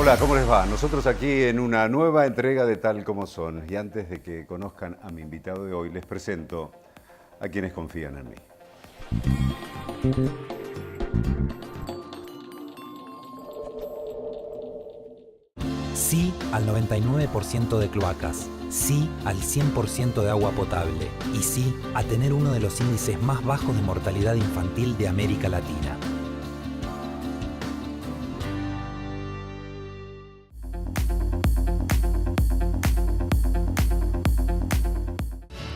Hola, ¿cómo les va? Nosotros aquí en una nueva entrega de Tal Como Son. Y antes de que conozcan a mi invitado de hoy, les presento a quienes confían en mí. Sí al 99% de cloacas, sí al 100% de agua potable y sí a tener uno de los índices más bajos de mortalidad infantil de América Latina.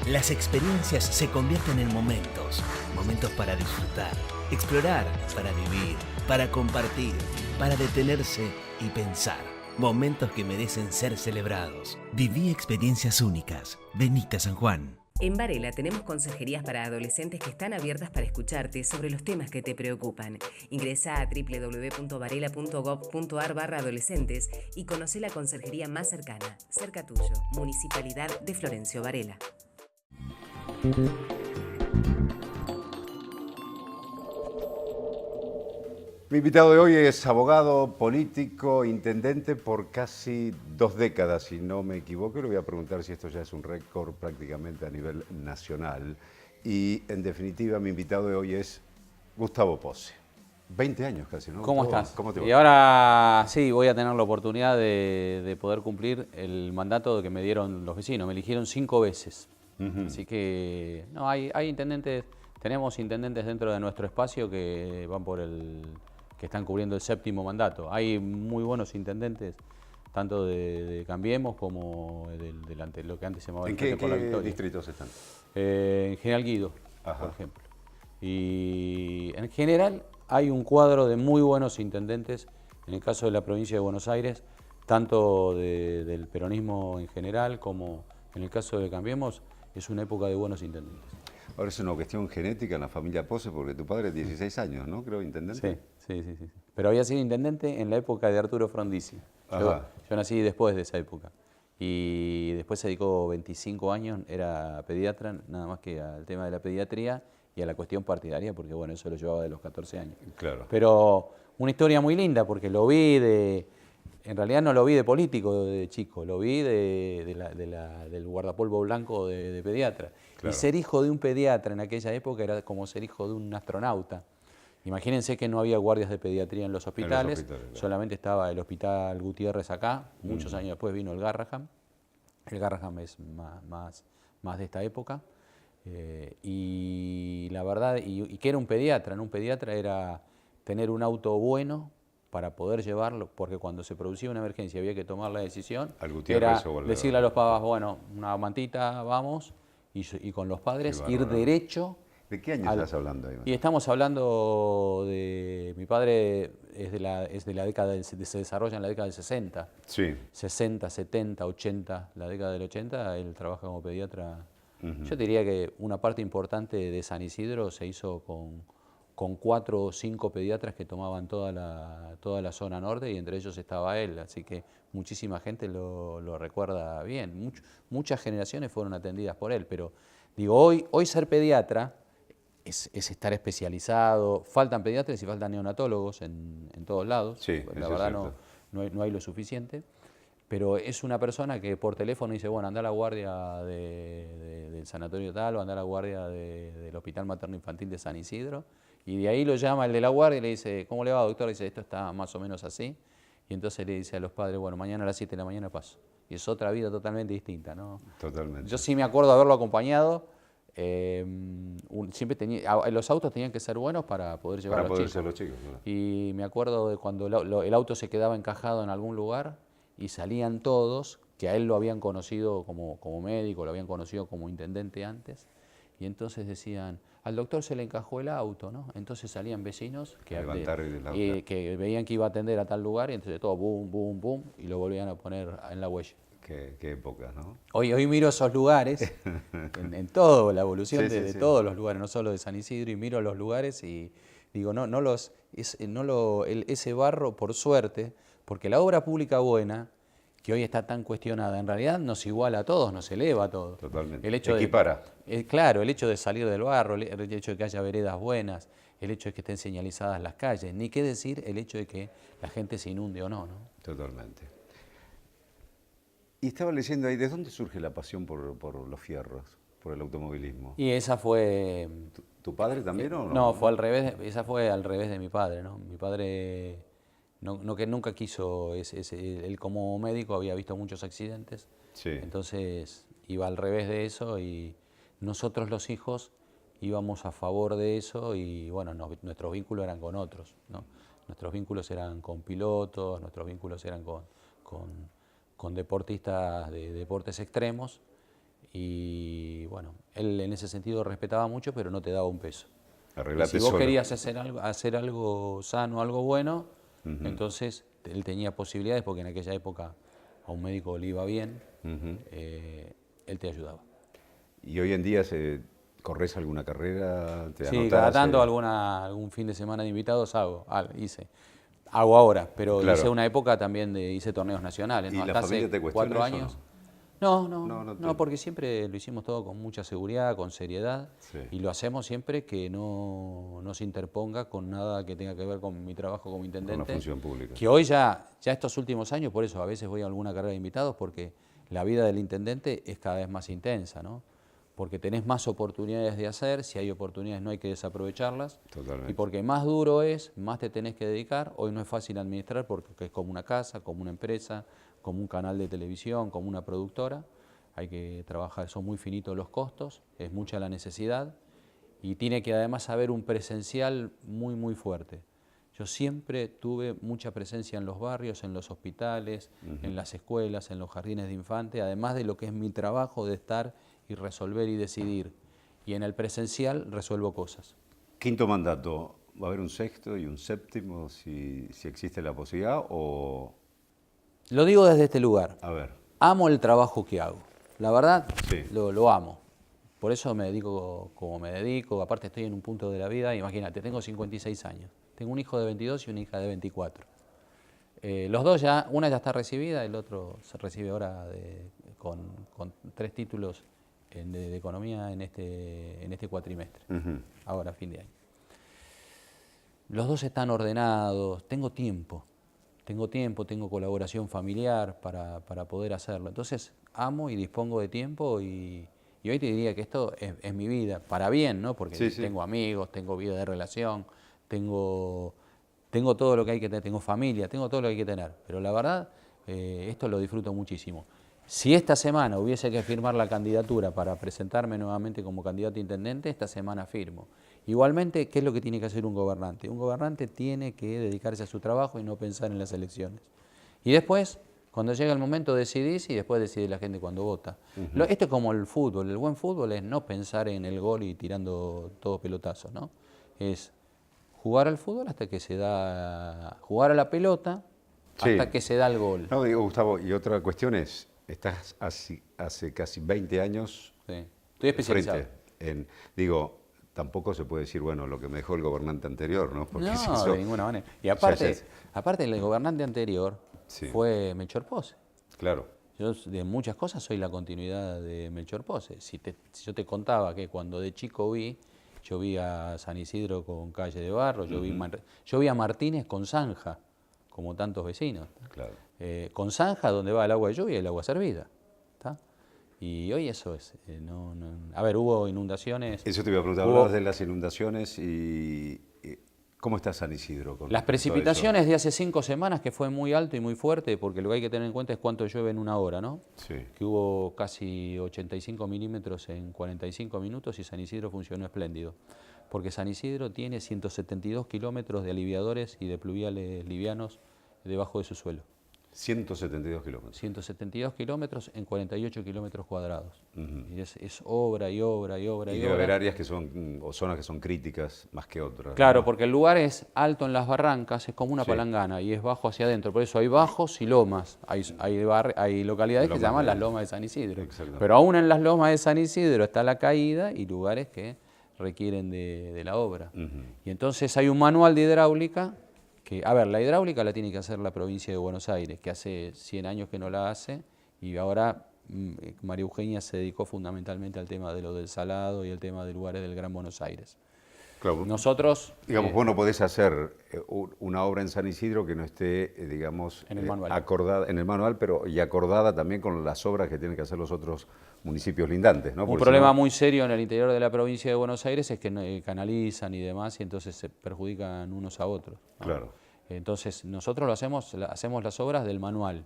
Las experiencias se convierten en momentos, momentos para disfrutar, explorar, para vivir, para compartir, para detenerse y pensar. Momentos que merecen ser celebrados. Viví experiencias únicas. Venite a San Juan. En Varela tenemos consejerías para adolescentes que están abiertas para escucharte sobre los temas que te preocupan. Ingresa a www.varela.gov.ar/adolescentes y conoce la consejería más cercana, cerca tuyo, Municipalidad de Florencio Varela. Mi invitado de hoy es abogado, político, intendente por casi 2 décadas, si no me equivoco. Le voy a preguntar si esto ya es un récord prácticamente a nivel nacional. Y en definitiva, mi invitado de hoy es Gustavo Posse. 20 años casi, ¿no? ¿Cómo estás? ¿Cómo te va? Y ahora sí, voy a tener la oportunidad de poder cumplir el mandato que me dieron los vecinos. Me eligieron 5 veces. Así que, no, hay intendentes, tenemos intendentes dentro de nuestro espacio que van que están cubriendo el 7º mandato. Hay muy buenos intendentes, tanto de Cambiemos como de lo que antes se llamaba ¿En el Frente por la qué Victoria. distritos están? En General Guido, Ajá. por ejemplo. Y en general hay un cuadro de muy buenos intendentes, en el caso de la provincia de Buenos Aires, tanto del peronismo en general como en el caso de Cambiemos, es una época de buenos intendentes. Ahora es una cuestión genética en la familia Posse, porque tu padre es 16 años, ¿no? Creo, intendente. Sí. Pero había sido intendente en la época de Arturo Frondizi. Yo nací después de esa época. Y después se dedicó 25 años, era pediatra, nada más que al tema de la pediatría y a la cuestión partidaria, porque bueno, eso lo llevaba de los 14 años. Claro. Pero una historia muy linda, porque lo vi en realidad no lo vi de político de chico, lo vi del guardapolvo blanco de pediatra. Claro. Y ser hijo de un pediatra en aquella época era como ser hijo de un astronauta. Imagínense que no había guardias de pediatría en los hospitales, claro. Solamente estaba el Hospital Gutiérrez acá, muchos años después vino el Garraham. El Garraham es más de esta época. Y la verdad, y que era un pediatra, ¿no? Un pediatra era tener un auto bueno para poder llevarlo, porque cuando se producía una emergencia había que tomar la decisión, era decirle a los padres, bueno, una mantita, vamos, y con los padres ir derecho. ¿De qué año estás hablando ahí? Y estamos hablando de... Mi padre es de la década, se desarrolla en la década del 60. Sí. 60, 70, 80, la década del 80, él trabaja como pediatra. Yo diría que una parte importante de San Isidro se hizo con 4 o 5 pediatras que tomaban toda la zona norte y entre ellos estaba él, así que muchísima gente lo recuerda bien. Muchas generaciones fueron atendidas por él, pero digo, hoy ser pediatra es estar especializado, faltan pediatras y faltan neonatólogos en todos lados, sí, la verdad no hay lo suficiente. Pero es una persona que por teléfono dice, bueno, anda a la guardia del sanatorio tal o anda a la guardia del Hospital Materno Infantil de San Isidro, y de ahí lo llama el de la guardia y le dice, ¿cómo le va, doctor? Y dice, esto está más o menos así. Y entonces le dice a los padres, bueno, mañana a las 7 de la mañana paso. Y es otra vida totalmente distinta, ¿no? Totalmente. Yo sí me acuerdo de haberlo acompañado. Siempre los autos tenían que ser buenos para poder llevar a los chicos. ¿No? Y me acuerdo de cuando el auto se quedaba encajado en algún lugar y salían todos, que a él lo habían conocido como médico, lo habían conocido como intendente antes, y entonces decían, al doctor se le encajó el auto, ¿no? Entonces salían vecinos que veían que iba a atender a tal lugar y entonces todo boom, boom, boom, y lo volvían a poner en la huella. Qué época, ¿no? Hoy miro esos lugares, en todo, la evolución de todos los lugares, no solo de San Isidro, y miro los lugares y digo, ese barro, por suerte, porque la obra pública buena, que hoy está tan cuestionada, en realidad nos iguala a todos, nos eleva a todos. Totalmente. El hecho equipara. Claro, el hecho de salir del barro, el hecho de que haya veredas buenas, el hecho de que estén señalizadas las calles, ni qué decir el hecho de que la gente se inunde o no, ¿no? Totalmente. Y estaba leyendo ahí, ¿de dónde surge la pasión por los fierros, por el automovilismo? Y esa fue... ¿Tu padre también o no? No, fue al revés, esa fue al revés de mi padre, ¿no? Mi padre que nunca quiso, él como médico había visto muchos accidentes, Sí. entonces iba al revés de eso y nosotros los hijos íbamos a favor de eso y bueno, nuestros vínculos eran con otros, ¿no? Nuestros vínculos eran con pilotos, nuestros vínculos eran con deportistas de deportes extremos y bueno, él en ese sentido respetaba mucho pero no te daba un peso. Arreglate Y si vos solo. querías hacer algo sano, algo bueno, entonces él tenía posibilidades porque en aquella época a un médico le iba bien, él te ayudaba. ¿Y hoy en día corres alguna carrera? ¿Te Sí, anotás? cada tanto algún fin de semana de invitados hice. Hago ahora, pero Claro. hice una época también hice torneos nacionales, ¿Y ¿no? la Hasta familia hace te cuestiona 4 eso o años. no? No, porque siempre lo hicimos todo con mucha seguridad, con seriedad, Sí. y lo hacemos siempre que no se interponga con nada que tenga que ver con mi trabajo como intendente. Con la función pública. Que hoy ya estos últimos años, por eso a veces voy a alguna carrera de invitados, porque la vida del intendente es cada vez más intensa, ¿no? Porque tenés más oportunidades de hacer, si hay oportunidades no hay que desaprovecharlas. Totalmente. Y porque más duro es, más te tenés que dedicar. Hoy no es fácil administrar porque es como una casa, como una empresa, como un canal de televisión, como una productora. Hay que trabajar, son muy finitos los costos, es mucha la necesidad y tiene que además haber un presencial muy, muy fuerte. Yo siempre tuve mucha presencia en los barrios, en los hospitales, en las escuelas, en los jardines de infantes, además de lo que es mi trabajo de estar y resolver y decidir. Y en el presencial resuelvo cosas. Quinto mandato, ¿va a haber un sexto y un séptimo si existe la posibilidad o...? Lo digo desde este lugar. A ver. Amo el trabajo que hago. La verdad, Sí. lo amo. Por eso me dedico como me dedico. Aparte estoy en un punto de la vida, imagínate, tengo 56 años. Tengo un hijo de 22 y una hija de 24. Los dos una ya está recibida, el otro se recibe ahora con 3 títulos de economía en este cuatrimestre, ahora fin de año. Los dos están ordenados, tengo colaboración familiar para poder hacerlo. Entonces amo y dispongo de tiempo y hoy te diría que esto es mi vida, para bien, ¿no? Porque Sí, sí. tengo amigos, tengo vida de relación, tengo todo lo que hay que tener, tengo familia, tengo todo lo que hay que tener. Pero la verdad, esto lo disfruto muchísimo. Si esta semana hubiese que firmar la candidatura para presentarme nuevamente como candidato a intendente, esta semana firmo. Igualmente, ¿qué es lo que tiene que hacer un gobernante? Un gobernante tiene que dedicarse a su trabajo y no pensar en las elecciones. Y después, cuando llega el momento, decidís y después decide la gente cuando vota. Esto es como el fútbol. El buen fútbol es no pensar en el gol y tirando todo pelotazo, ¿no? Es jugar al fútbol hasta que se da... Jugar a la pelota hasta Sí. que se da el gol. No, digo, Gustavo, y otra cuestión es, estás hace casi 20 años Sí. Estoy especializado. digo, tampoco se puede decir, bueno, lo que me dejó el gobernante anterior, ¿no? Porque si No, eso- de ninguna manera. Y O aparte, sea, aparte el gobernante anterior Sí. fue Melchor Pose. Claro. Yo de muchas cosas soy la continuidad de Melchor Pose. Si yo te contaba que cuando de chico yo vi a San Isidro con calle de barro, yo vi a Martínez con zanja, como tantos vecinos. Claro. Con zanja donde va el agua de lluvia y el agua servida. ¿Tá? Y hoy eso es. A ver, hubo inundaciones. Eso te iba a preguntar, hablabas de las inundaciones y ¿cómo está San Isidro? Con Las respecto a precipitaciones de hace 5 semanas, que fue muy alto y muy fuerte, porque lo que hay que tener en cuenta es cuánto llueve en una hora, ¿no? eso? Sí. Que hubo casi 85 milímetros en 45 minutos y San Isidro funcionó espléndido. Porque San Isidro tiene 172 kilómetros de aliviadores y de pluviales livianos debajo de su suelo. 172 kilómetros. 172 kilómetros en 48 kilómetros cuadrados. Y es obra y obra y obra Y y debe obra. haber áreas que son, o zonas que son críticas más que otras. Claro, ¿no? porque el lugar es alto en las barrancas, es como una Sí. palangana y es bajo hacia adentro. Por eso hay bajos y lomas. Hay localidades que se Lomas llaman de- las lomas de San Isidro. Exactamente. Pero aún en las lomas de San Isidro está la caída y lugares que requieren de la obra. Y entonces hay un manual de hidráulica que, a ver, la hidráulica la tiene que hacer la provincia de Buenos Aires, que hace 100 años que no la hace, y ahora María Eugenia se dedicó fundamentalmente al tema de lo del salado y el tema de lugares del Gran Buenos Aires. Claro. Nosotros... Digamos, vos no podés hacer una obra en San Isidro que no esté, digamos, En el manual. acordada en el manual, pero y acordada también con las obras que tienen que hacer los otros municipios lindantes, ¿no? Un Porque problema si no- muy serio en el interior de la provincia de Buenos Aires es que canalizan y demás, y entonces se perjudican unos a otros, ¿no? Claro. Entonces, nosotros hacemos las obras del manual.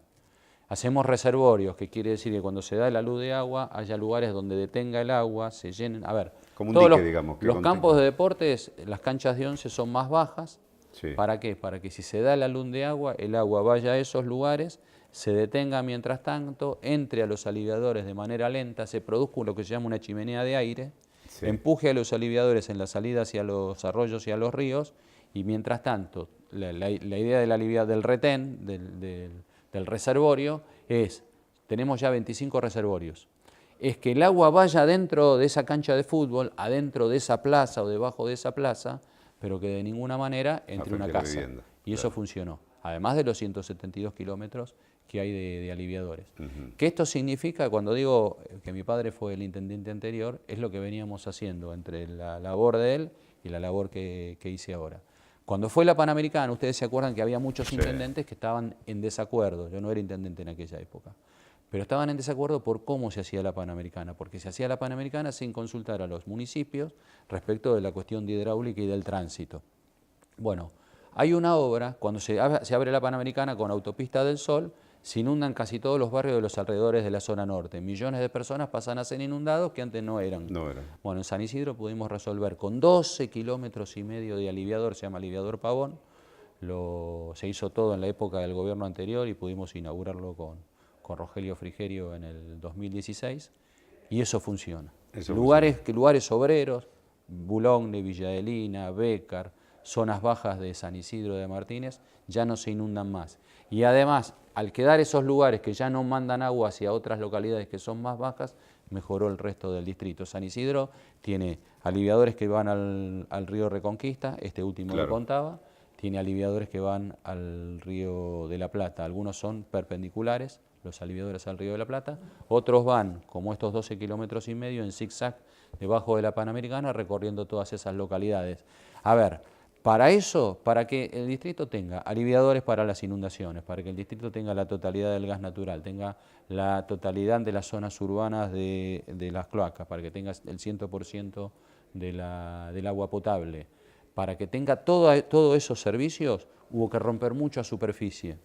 Hacemos reservorios, que quiere decir que cuando se da la luz de agua, haya lugares donde detenga el agua, se llenen. A ver, Como un todos dique, los, digamos, que los contenga. campos de deportes, las canchas de 11 son más bajas. Sí. ¿Para qué? Para que si se da la luz de agua, el agua vaya a esos lugares, se detenga mientras tanto, entre a los aliviadores de manera lenta, se produzca lo que se llama una chimenea de aire, Sí. empuje a los aliviadores en la salida hacia los arroyos y a los ríos, y mientras tanto, la idea del retén, del reservorio, tenemos ya 25 reservorios, es que el agua vaya dentro de esa cancha de fútbol, adentro de esa plaza o debajo de esa plaza, pero que de ninguna manera entre una Afecte la casa. vivienda, Y eso claro. funcionó, además de los 172 kilómetros que hay de aliviadores. ¿Qué esto significa? Cuando digo que mi padre fue el intendente anterior, es lo que veníamos haciendo entre la labor de él y la labor que hice ahora. Cuando fue la Panamericana, ustedes se acuerdan que había muchos Sí. intendentes que estaban en desacuerdo. Yo no era intendente en aquella época, pero estaban en desacuerdo por cómo se hacía la Panamericana, porque se hacía la Panamericana sin consultar a los municipios respecto de la cuestión de hidráulica y del tránsito. Bueno, hay una obra, cuando se abre la Panamericana con Autopista del Sol, se inundan casi todos los barrios de los alrededores de la zona norte. Millones de personas pasan a ser inundados que antes no eran. No era. Bueno, en San Isidro pudimos resolver con 12 kilómetros y medio de aliviador, se llama aliviador Pavón. Se hizo todo en la época del gobierno anterior y pudimos inaugurarlo con Rogelio Frigerio en el 2016, y eso funciona. Eso Lugares obreros, Boulogne, Villa Adelina, Bécar, zonas bajas de San Isidro de Martínez, ya no se inundan más. Y además, al quedar esos lugares que ya no mandan agua hacia otras localidades que son más bajas, mejoró el resto del distrito. San Isidro tiene aliviadores que van al río Reconquista, este último Claro. lo contaba, tiene aliviadores que van al río de la Plata, algunos son perpendiculares, los aliviadores al río de la Plata, otros van, como estos 12 kilómetros y medio, en zigzag debajo de la Panamericana, recorriendo todas esas localidades. A ver, para eso, para que el distrito tenga aliviadores para las inundaciones, para que el distrito tenga la totalidad del gas natural, tenga la totalidad de las zonas urbanas de las cloacas, para que tenga el 100% del agua potable, para que tenga todos esos servicios, hubo que romper mucha superficie.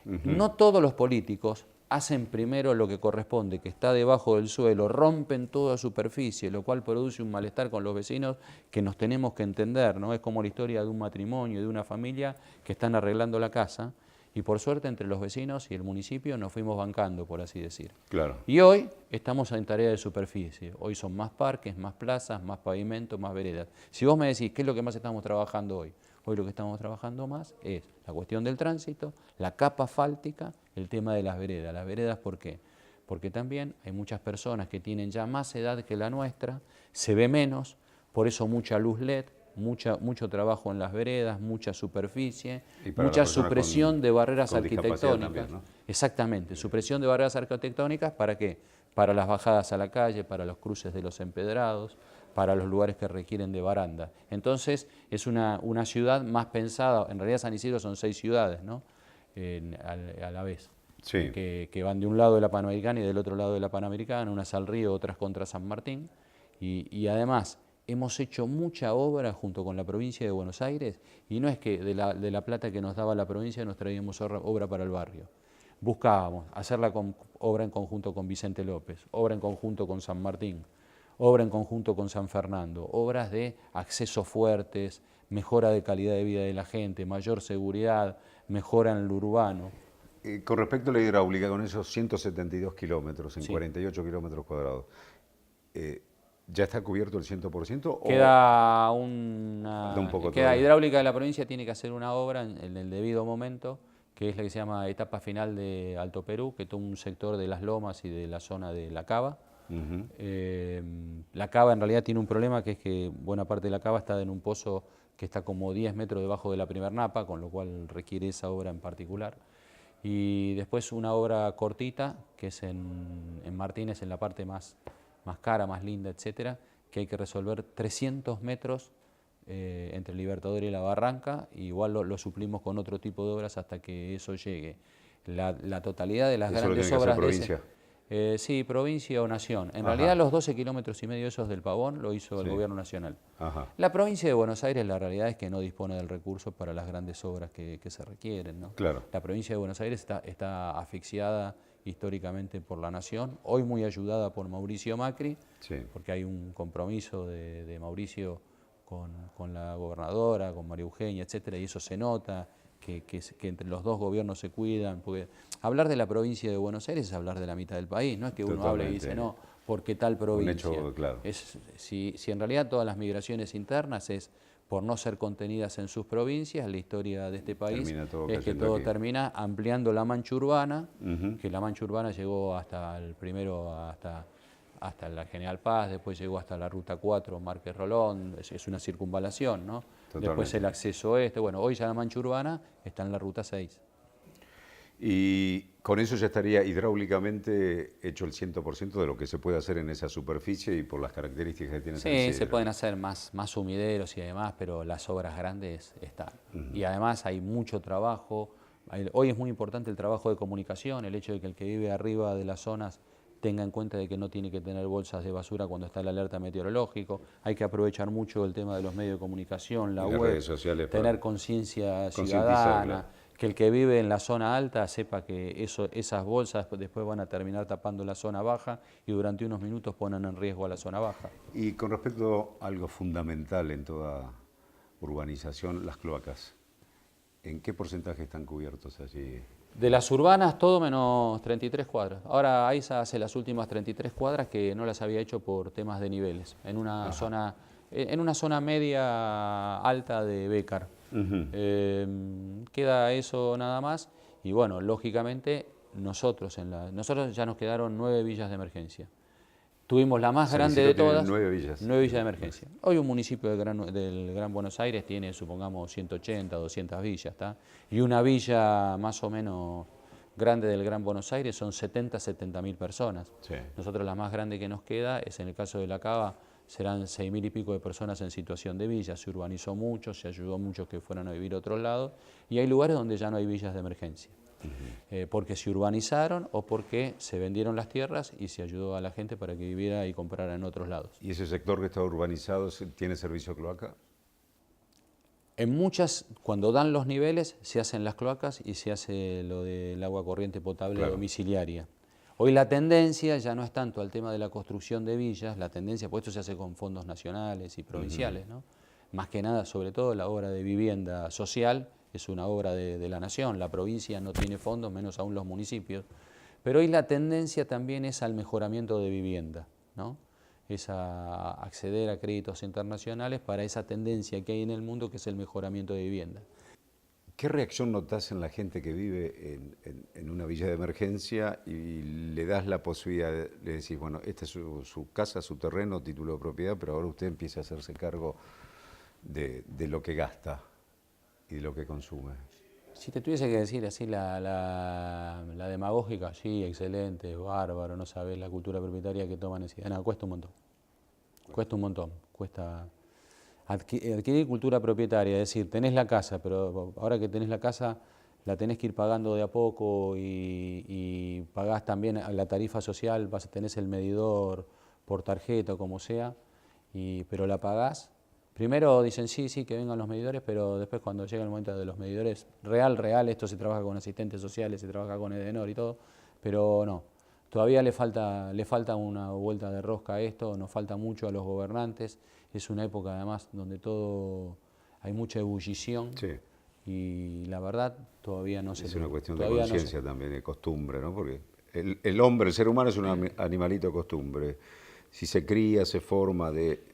No todos los políticos hacen primero lo que corresponde, que está debajo del suelo, rompen toda superficie, lo cual produce un malestar con los vecinos que nos tenemos que entender, ¿no? Es como la historia de un matrimonio, de una familia que están arreglando la casa, y por suerte entre los vecinos y el municipio nos fuimos bancando, por así decir. Claro. Y hoy estamos en tarea de superficie. Hoy son más parques, más plazas, más pavimentos, más veredas. Si vos me decís, ¿qué es lo que más estamos trabajando hoy? Hoy lo que estamos trabajando más es la cuestión del tránsito, la capa asfáltica, el tema de las veredas. Las veredas, ¿por qué? Porque también hay muchas personas que tienen ya más edad que la nuestra, se ve menos, por eso mucha luz LED, mucho trabajo en las veredas, mucha superficie, Y para mucha las personas supresión de barreras con discapacidad arquitectónicas. también, ¿no? Exactamente, supresión de barreras arquitectónicas, ¿para qué? Para las bajadas a la calle, para los cruces de los empedrados, para los lugares que requieren de baranda. Entonces, es una ciudad más pensada, en realidad San Isidro son 6 ciudades, ¿no? A la vez, Sí. que van de un lado de la Panamericana y del otro lado de la Panamericana, unas al río, otras contra San Martín, y además hemos hecho mucha obra junto con la provincia de Buenos Aires, y no es que de la plata que nos daba la provincia nos traíamos obra para el barrio. Buscábamos hacerla obra en conjunto con Vicente López, obra en conjunto con San Martín, obra en conjunto con San Fernando, obras de accesos fuertes, mejora de calidad de vida de la gente, mayor seguridad, mejora en lo urbano. Con respecto a la hidráulica, con esos 172 kilómetros en Sí. 48 kilómetros cuadrados, ¿ya está cubierto el 100%? Queda Falta un poco queda todavía. hidráulica de la provincia, tiene que hacer una obra en el debido momento, que es la que se llama etapa final de Alto Perú, que toma un sector de las lomas y de la zona de La Cava. Ujú. La cava en realidad tiene un problema, que es que buena parte de la cava está en un pozo que está como 10 metros debajo de la primer napa, con lo cual requiere esa obra en particular. Y después una obra cortita, que es en Martínez, en la parte más cara, más linda, etcétera, que hay que resolver 300 metros entre Libertador y La Barranca, igual lo suplimos con otro tipo de obras hasta que eso llegue. La totalidad de las ¿Eso grandes lo tiene que hacer obras provincia? Sí, provincia o nación. En Ajá. realidad los 12,5 kilómetros esos del Pavón lo hizo el Sí. gobierno nacional. Ajá. La provincia de Buenos Aires, la realidad es que no dispone del recurso para las grandes obras que se requieren, ¿no? Claro. La provincia de Buenos Aires está asfixiada históricamente por la nación, hoy muy ayudada por Mauricio Macri, Sí. porque hay un compromiso de Mauricio con la gobernadora, con María Eugenia, etcétera, y eso se nota, que entre los dos gobiernos se cuidan, porque hablar de la provincia de Buenos Aires es hablar de la mitad del país, no es que uno hable y dice, no, porque tal provincia. Un hecho, claro. Si en realidad todas las migraciones internas es por no ser contenidas en sus provincias, la historia de este país es que todo termina ampliando la mancha urbana, que la mancha urbana llegó hasta la General Paz, después llegó hasta la Ruta 4, Márquez Rolón, es una circunvalación, ¿no? Totalmente. Después el acceso oeste, bueno, hoy ya la mancha urbana está en la Ruta 6. Y con eso ya estaría hidráulicamente hecho el 100% de lo que se puede hacer en esa superficie y por las características que tiene San Sí, Isidro. se pueden hacer más sumideros y demás, pero las obras grandes están. Y además hay mucho trabajo. Hoy es muy importante el trabajo de comunicación, el hecho de que el que vive arriba de las zonas tenga en cuenta de que no tiene que tener bolsas de basura cuando está el alerta meteorológico. Hay que aprovechar mucho el tema de los medios de comunicación, la web, redes sociales, tener conciencia ciudadana, que el que vive en la zona alta sepa que esas bolsas después van a terminar tapando la zona baja y durante unos minutos ponen en riesgo a la zona baja. Y con respecto a algo fundamental en toda urbanización, las cloacas. ¿En qué porcentaje están cubiertos allí? De las urbanas, todo menos 33 cuadras. Ahora AISA hace las últimas 33 cuadras que no las había hecho por temas de niveles, en una zona media alta de Bécar. Queda eso nada más y bueno, lógicamente nosotros ya nos quedaron 9 villas de emergencia. Tuvimos la más grande de todas, 9 villas. 9 villas de emergencia. Hoy un municipio del Gran Buenos Aires tiene, supongamos, 180, 200 villas, ¿está? Y una villa más o menos grande del Gran Buenos Aires son 70.000 personas. Sí. Nosotros la más grande que nos queda es en el caso de La Cava, serán 6.000 y pico de personas en situación de villa. Se urbanizó mucho, se ayudó a muchos que fueran a vivir a otros lados y hay lugares donde ya no hay villas de emergencia. Porque se urbanizaron o porque se vendieron las tierras y se ayudó a la gente para que viviera y comprara en otros lados. ¿Y ese sector que está urbanizado tiene servicio cloaca? En muchas, cuando dan los niveles, se hacen las cloacas y se hace lo del agua corriente potable domiciliaria. Hoy la tendencia ya no es tanto al tema de la construcción de villas, la tendencia, pues esto se hace con fondos nacionales y provinciales, ¿no? Más que nada, sobre todo la obra de vivienda social, es una obra de la nación, la provincia no tiene fondos, menos aún los municipios. Pero hoy la tendencia también es al mejoramiento de vivienda, ¿no? Es a acceder a créditos internacionales para esa tendencia que hay en el mundo, que es el mejoramiento de vivienda. ¿Qué reacción notas en la gente que vive en una villa de emergencia y le das la posibilidad, le decís, bueno, esta es su casa, su terreno, título de propiedad, pero ahora usted empieza a hacerse cargo de lo que gasta y de lo que consume? Si te tuviese que decir así la demagógica, sí, excelente, bárbaro, no sabes la cultura propietaria que toman esa idea. No, cuesta un montón. Cuesta un montón. Cuesta adquirir cultura propietaria, es decir, tenés la casa, pero ahora que tenés la casa la tenés que ir pagando de a poco y pagás también la tarifa social, tenés el medidor por tarjeta o como sea, pero la pagás. Primero dicen sí, que vengan los medidores, pero después cuando llega el momento de los medidores, real, esto se trabaja con asistentes sociales, se trabaja con Edenor y todo, pero no, todavía le falta una vuelta de rosca a esto, nos falta mucho a los gobernantes, es una época además donde hay mucha ebullición y la verdad todavía no se... Es una cuestión de conciencia también, de costumbre, ¿no? Porque el hombre, el ser humano es un animalito de costumbre. Si se cría, se forma de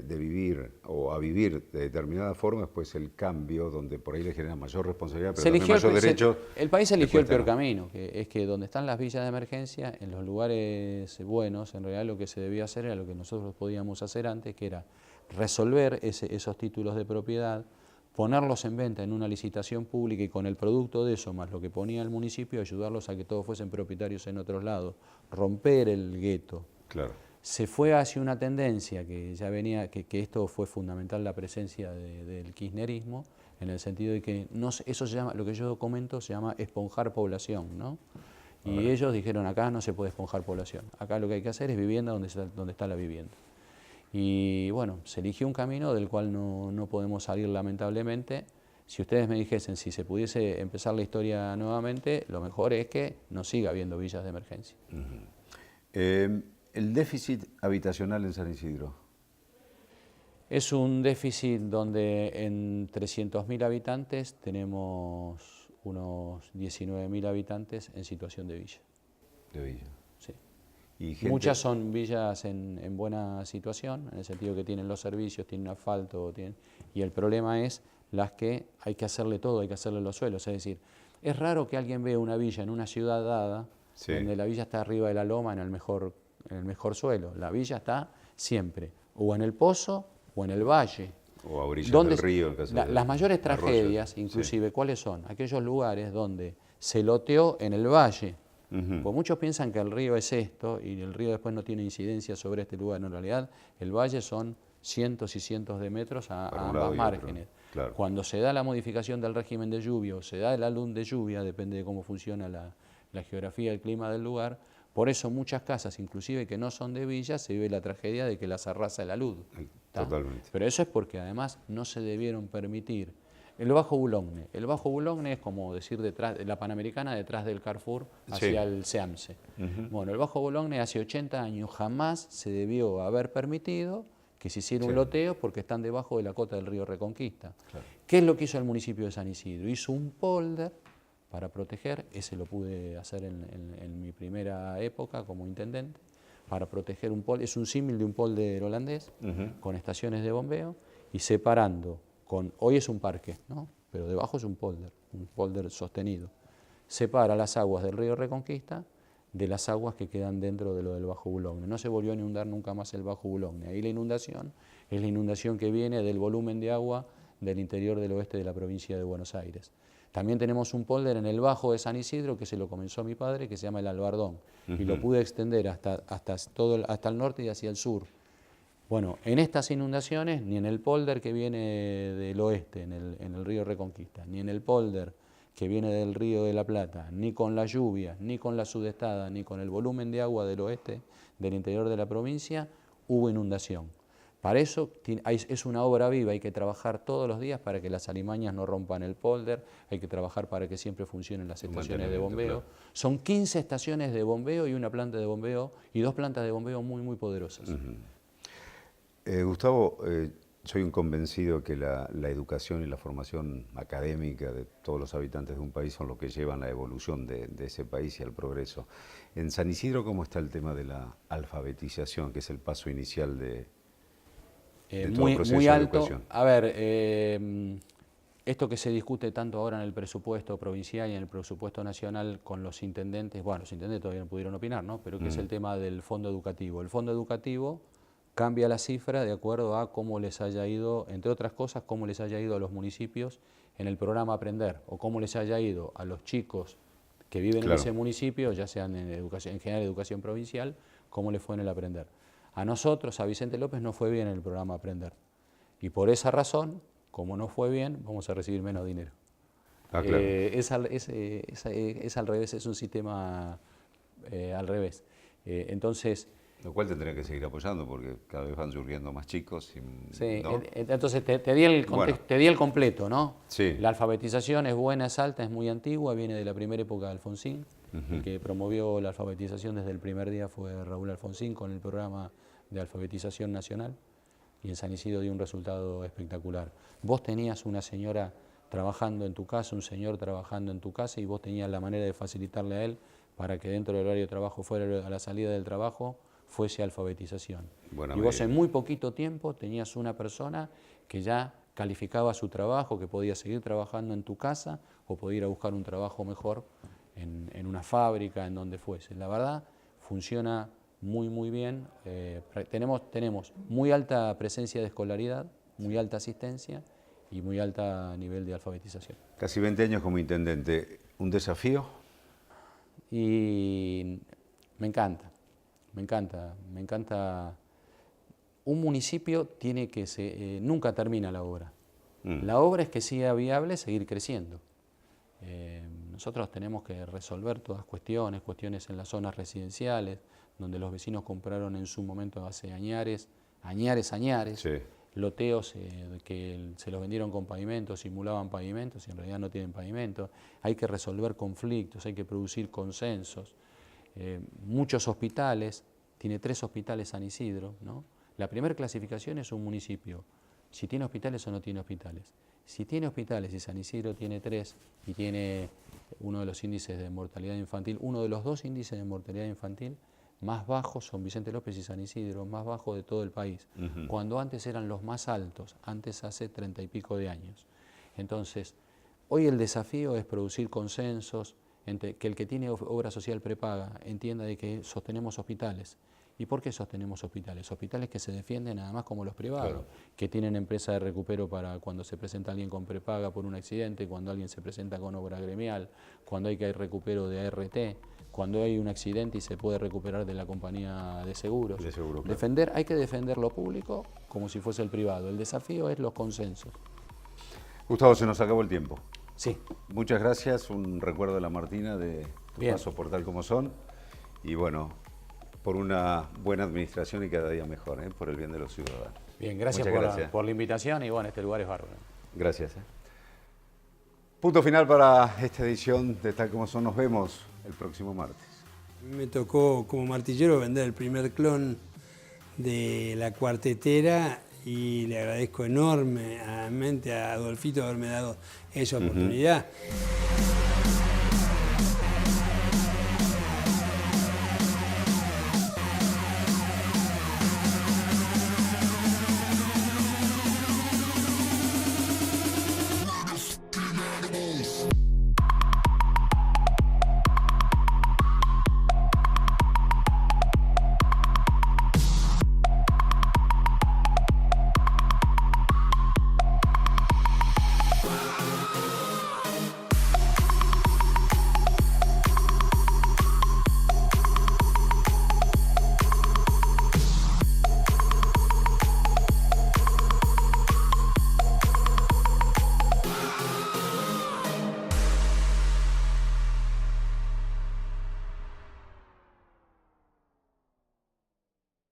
vivir o a vivir de determinada forma, después el cambio, donde por ahí le genera mayor responsabilidad, pero también mayor derecho. El país eligió el peor camino, que es que donde están las villas de emergencia, en los lugares buenos, en realidad lo que se debía hacer era lo que nosotros podíamos hacer antes, que era resolver esos títulos de propiedad, ponerlos en venta en una licitación pública y con el producto de eso, más lo que ponía el municipio, ayudarlos a que todos fuesen propietarios en otros lados, romper el gueto. Claro. se fue hacia una tendencia que ya venía, que esto fue fundamental, la presencia del kirchnerismo, en el sentido de que eso se llama, lo que yo comento se llama esponjar población, ¿no? Y ellos dijeron, acá no se puede esponjar población, acá lo que hay que hacer es vivienda donde está la vivienda. Y bueno, se eligió un camino del cual no podemos salir lamentablemente. Si ustedes me dijesen si se pudiese empezar la historia nuevamente, lo mejor es que no siga habiendo villas de emergencia. El déficit habitacional en San Isidro. Es un déficit donde en 300.000 habitantes tenemos unos 19.000 habitantes en situación de villa. De villa. Sí. Y gente... Muchas son villas en buena situación, en el sentido que tienen los servicios, tienen asfalto, y el problema es las que hay que hacerle todo, hay que hacerle los suelos. Es decir, es raro que alguien vea una villa en una ciudad dada, sí, donde la villa está arriba de la loma en el mejor suelo. La villa está siempre o en el pozo o en el valle. O a orillas del río. En caso las mayores tragedias, inclusive, sí, ¿cuáles son? Aquellos lugares donde se loteó en el valle. Pues muchos piensan que el río es esto y el río después no tiene incidencia sobre este lugar. No, en realidad, el valle son cientos y cientos de metros a ambas márgenes. Claro. Cuando se da la modificación del régimen de lluvia o se da el alud de lluvia, depende de cómo funciona la geografía y el clima del lugar, por eso muchas casas, inclusive que no son de villas, se vive la tragedia de que las arrasa el alud. Totalmente. Pero eso es porque además no se debieron permitir. El Bajo Boulogne. El Bajo Boulogne es como decir detrás, la Panamericana detrás del Carrefour hacia el Seamse. Bueno, el Bajo Boulogne hace 80 años jamás se debió haber permitido que se hiciera un loteo porque están debajo de la cota del río Reconquista. Claro. ¿Qué es lo que hizo el municipio de San Isidro? Hizo un polder para proteger, ese lo pude hacer en mi primera época como intendente, para proteger un polder, es un símil de un polder holandés, con estaciones de bombeo, y separando, hoy es un parque, ¿no? Pero debajo es un polder sostenido. Separa las aguas del río Reconquista de las aguas que quedan dentro de lo del Bajo Boulogne. No se volvió a inundar nunca más el Bajo Boulogne. Ahí la inundación es la inundación que viene del volumen de agua del interior del oeste de la provincia de Buenos Aires. También tenemos un polder en el Bajo de San Isidro, que se lo comenzó mi padre, que se llama el Albardón, y lo pude extender hasta el norte y hacia el sur. Bueno, en estas inundaciones, ni en el polder que viene del oeste, en el río Reconquista, ni en el polder que viene del río de la Plata, ni con la lluvia, ni con la sudestada, ni con el volumen de agua del oeste, del interior de la provincia, hubo inundación. Para eso es una obra viva, hay que trabajar todos los días para que las alimañas no rompan el polder, hay que trabajar para que siempre funcionen las estaciones de bombeo. Claro. Son 15 estaciones de bombeo y una planta de bombeo, y 2 plantas de bombeo muy, muy poderosas. Gustavo, soy un convencido que la educación y la formación académica de todos los habitantes de un país son lo que llevan la evolución de ese país y al progreso. En San Isidro, ¿cómo está el tema de la alfabetización, que es el paso inicial de todo el proceso muy alto. De educación? A ver, esto que se discute tanto ahora en el presupuesto provincial y en el presupuesto nacional con los intendentes, bueno, los intendentes todavía no pudieron opinar, ¿no? Pero que es el tema del fondo educativo. El fondo educativo cambia la cifra de acuerdo a cómo les haya ido, entre otras cosas, cómo les haya ido a los municipios en el programa Aprender, o cómo les haya ido a los chicos que viven en ese municipio, ya sean en general educación provincial, cómo les fue en el Aprender. A nosotros, a Vicente López, no fue bien en el programa Aprender. Y por esa razón, como no fue bien, vamos a recibir menos dinero. Claro. Es al revés, es un sistema al revés. Entonces... Lo cual tendría que seguir apoyando porque cada vez van surgiendo más chicos. Sí, ¿no? Entonces te di el contexto, te di el completo, ¿no? Sí. La alfabetización es buena, es alta, es muy antigua, viene de la primera época de Alfonsín. El que promovió la alfabetización desde el primer día fue Raúl Alfonsín con el programa de alfabetización nacional, y en San Isidro dio un resultado espectacular. Vos tenías una señora trabajando en tu casa, un señor trabajando en tu casa, y vos tenías la manera de facilitarle a él para que dentro del horario de trabajo, fuera a la salida del trabajo, fuese alfabetización. Buena y vos medida. en muy poquito tiempo tenías una persona que ya calificaba su trabajo, que podía seguir trabajando en tu casa o podía ir a buscar un trabajo mejor en una fábrica, en donde fuese. La verdad, funciona muy, muy bien. Tenemos muy alta presencia de escolaridad, muy alta asistencia y muy alta nivel de alfabetización. Casi 20 años como intendente. ¿Un desafío? Y me encanta. me encanta. Un municipio tiene que nunca termina la obra. La obra es que sea viable seguir creciendo. Nosotros tenemos que resolver todas cuestiones en las zonas residenciales, donde los vecinos compraron en su momento hace añares, Sí. loteos que se los vendieron con pavimentos, simulaban pavimentos y en realidad no tienen pavimento. Hay que resolver conflictos, hay que producir consensos. Muchos hospitales, tiene 3 hospitales San Isidro, ¿no? La primera clasificación es un municipio, si tiene hospitales o no tiene hospitales. Si tiene hospitales y San Isidro tiene 3 y tiene uno de los índices de mortalidad infantil, uno de los 2 índices de mortalidad infantil más bajos son Vicente López y San Isidro, más bajos de todo el país, cuando antes eran los más altos, antes hace 30 y pico de años. Entonces, hoy el desafío es producir consensos, que el que tiene obra social prepaga entienda de que sostenemos hospitales. ¿Y por qué sostenemos hospitales? Hospitales que se defienden nada más como los privados, claro, que tienen empresa de recupero para cuando se presenta alguien con prepaga por un accidente, cuando alguien se presenta con obra gremial, cuando hay que hay recupero de ART, cuando hay un accidente y se puede recuperar de la compañía de seguros. Claro. Hay que defender lo público como si fuese el privado. El desafío es los consensos. Gustavo, se nos acabó el tiempo. Sí. Muchas gracias, un recuerdo de la Martina de tu Bien. paso por Tal Como Son. Y bueno, por una buena administración y cada día mejor, por el bien de los ciudadanos. Bien, gracias por la invitación y bueno, este lugar es bárbaro. Gracias. Punto final para esta edición de Tal Como Son. Nos vemos el próximo martes. Me tocó como martillero vender el primer clon de La Cuartetera y le agradezco enormemente a Adolfito haberme dado esa oportunidad.